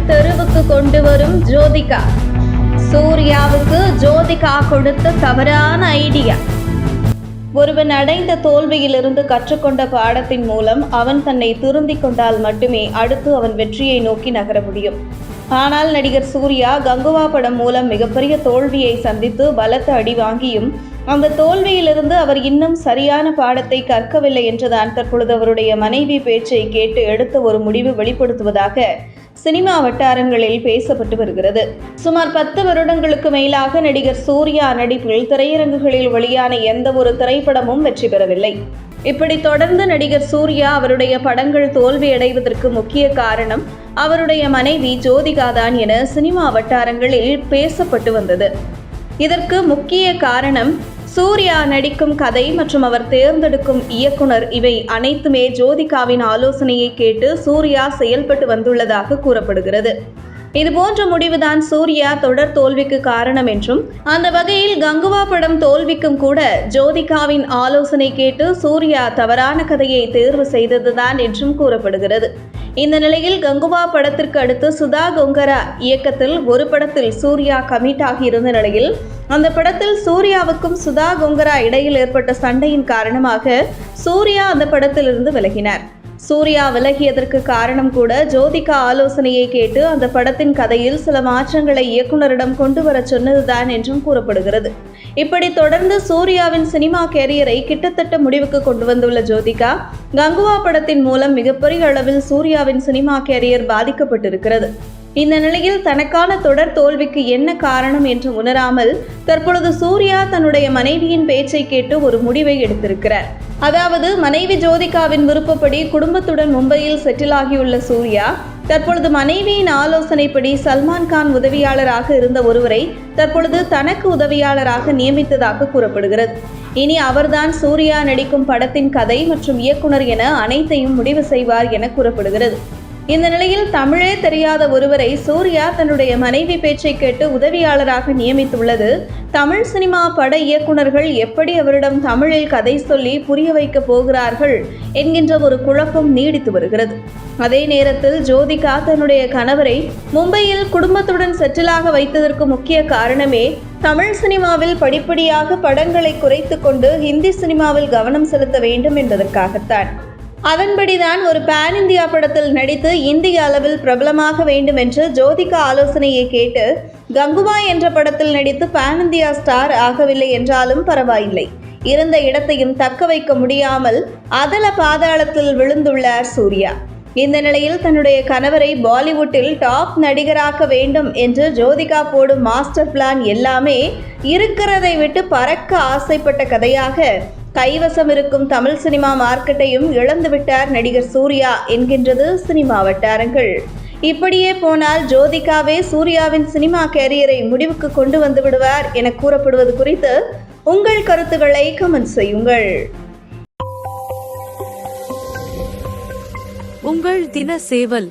தெருவுக்கு கொண்டு வரும் ஜோதிகா. சூர்யாவுக்கு ஜோதிகா கொடுத்த தவறான ஐடியா. ஒருவன் அடைந்த தோல்வியிலிருந்து கற்றுக்கொண்ட பாடத்தின் மூலம் அவன் தன்னை திருந்திக் கொண்டால் மட்டுமே அடுத்து அவன் வெற்றியை நோக்கி நகர முடியும். ஆனால் நடிகர் சூர்யா கங்குவா படம் மூலம் மிகப்பெரிய தோல்வியை சந்தித்து பலத்த அடி வாங்கியும் அந்த தோல்வியிலிருந்து அவர் இன்னும் சரியான பாடத்தை கற்கவில்லை என்றுதான் தற்பொழுது அவருடைய மனைவி பேச்சை கேட்டு எடுத்த ஒரு முடிவு வெளிப்படுத்துவதாக சினிமா வட்டாரங்களில் பேசப்பட்டு வருகிறது. சுமார் 10 வருடங்களுக்கு மேலாக நடிகர் சூர்யா நடிப்பில் திரையரங்குகளில் வெளியான எந்த ஒரு திரைப்படமும் வெற்றி பெறவில்லை. இப்படி தொடர்ந்து நடிகர் சூர்யா அவருடைய படங்கள் தோல்வியடைவதற்கு முக்கிய காரணம் அவருடைய மனைவி ஜோதிகா தான் என சினிமா வட்டாரங்களில் பேசப்பட்டு வந்தது. இதற்கு முக்கிய காரணம் சூர்யா நடிக்கும் கதை மற்றும் அவர் தேர்ந்தெடுக்கும் இயக்குனர் இவை அனைத்துமே ஜோதிகாவின் ஆலோசனையை கேட்டு சூர்யா செயல்பட்டு வந்துள்ளதாக கூறப்படுகிறது. இதுபோன்ற முடிவுதான் சூர்யா தொடர் தோல்விக்கு காரணம் என்றும், அந்த வகையில் கங்குவா படம் தோல்விக்கும் கூட ஜோதிகாவின் ஆலோசனை கேட்டு சூர்யா தவறான கதையை தேர்வு செய்ததுதான் என்றும் கூறப்படுகிறது. இந்த நிலையில் கங்குவா படத்திற்கு அடுத்து சுதா கொங்கரா இயக்கத்தில் ஒரு படத்தில் சூர்யா கமிட் ஆகியிருந்த நிலையில் அந்த படத்தில் சூர்யாவுக்கும் சுதா கொங்கரா இடையில் ஏற்பட்ட சண்டையின் காரணமாக சூர்யா அந்த படத்திலிருந்து விலகினார். சூர்யா விலகியதற்கு காரணம் கூட ஜோதிகா ஆலோசனையை கேட்டு அந்த படத்தின் கதையில் சில மாற்றங்களை இயக்குனரிடம் கொண்டு வர சொன்னதுதான் என்றும் கூறப்படுகிறது. இப்படி தொடர்ந்து சூர்யாவின் சினிமா கேரியரை கிட்டத்தட்ட முடிவுக்கு கொண்டு வந்துள்ள ஜோதிகா கங்குவா படத்தின் மூலம் மிகப்பெரிய அளவில் சூர்யாவின் சினிமா கேரியர் பாதிக்கப்பட்டிருக்கிறது. இந்த நிலையில் தனக்கான தொடர் தோல்விக்கு என்ன காரணம் என்று உணராமல் தற்பொழுது சூர்யா தன்னுடைய மனைவியின் பேச்சை கேட்டு ஒரு முடிவை எடுத்திருக்கிறார். அதாவது மனைவி ஜோதிகாவின் விருப்பப்படி குடும்பத்துடன் மும்பையில் செட்டில் ஆகியுள்ள சூர்யா தற்பொழுது மனைவியின் ஆலோசனைப்படி சல்மான் கான் உதவியாளராக இருந்த ஒருவரை தற்பொழுது தனக்கு உதவியாளராக நியமித்ததாக கூறப்படுகிறது. இனி அவர்தான் சூர்யா நடிக்கும் படத்தின் கதை மற்றும் இயக்குனர் என அனைத்தையும் முடிவு செய்வார் என கூறப்படுகிறது. இந்த நிலையில் தமிழே தெரியாத ஒருவரை சூர்யா தன்னுடைய மனைவி பேச்சை கேட்டு உதவியாளராக நியமித்துள்ளது தமிழ் சினிமா பட இயக்குனர்கள் எப்படி அவரிடம் தமிழில் கதை சொல்லி புரிய வைக்க போகிறார்கள் என்கின்ற ஒரு குழப்பம் நீடித்து வருகிறது. அதே நேரத்தில் ஜோதிகா தன்னுடைய கணவரை மும்பையில் குடும்பத்துடன் செட்டிலாக வைத்ததற்கு முக்கிய காரணமே தமிழ் சினிமாவில் படிப்படியாக படங்களை குறைத்து கொண்டு ஹிந்தி சினிமாவில் கவனம் செலுத்த வேண்டும் என்பதற்காகத்தான். அதன்படிதான் ஒரு பேன் இந்தியா படத்தில் நடித்து இந்திய அளவில் பிரபலமாக வேண்டும் என்று ஜோதிகா ஆலோசனையை கேட்டு கங்குவா என்ற படத்தில் நடித்து பேன் இந்தியா ஸ்டார் ஆகவில்லை என்றாலும் பரவாயில்லை, இருந்த இடத்தையும் தக்க வைக்க முடியாமல் அதல பாதாளத்தில் விழுந்துள்ளார் சூர்யா. இந்த நிலையில் தன்னுடைய கணவரை பாலிவுட்டில் டாப் நடிகராக்க வேண்டும் என்று ஜோதிகா போடும் மாஸ்டர் பிளான் எல்லாமே இருக்கிறதை விட்டு பறக்க ஆசைப்பட்ட கதையாக கைவசம் இருக்கும் தமிழ் சினிமா மார்க்கெட்டையும் இழந்துவிட்டார் நடிகர் சூர்யா என்கின்றது சினிமா வட்டாரங்கள். இப்படியே போனால் ஜோதிகாவே சூர்யாவின் சினிமா கேரியரை முடிவுக்கு கொண்டு வந்து விடுவார் என கூறப்படுவது குறித்து உங்கள் கருத்துக்களை கமெண்ட் செய்யுங்கள். உங்கள் தின சேவல்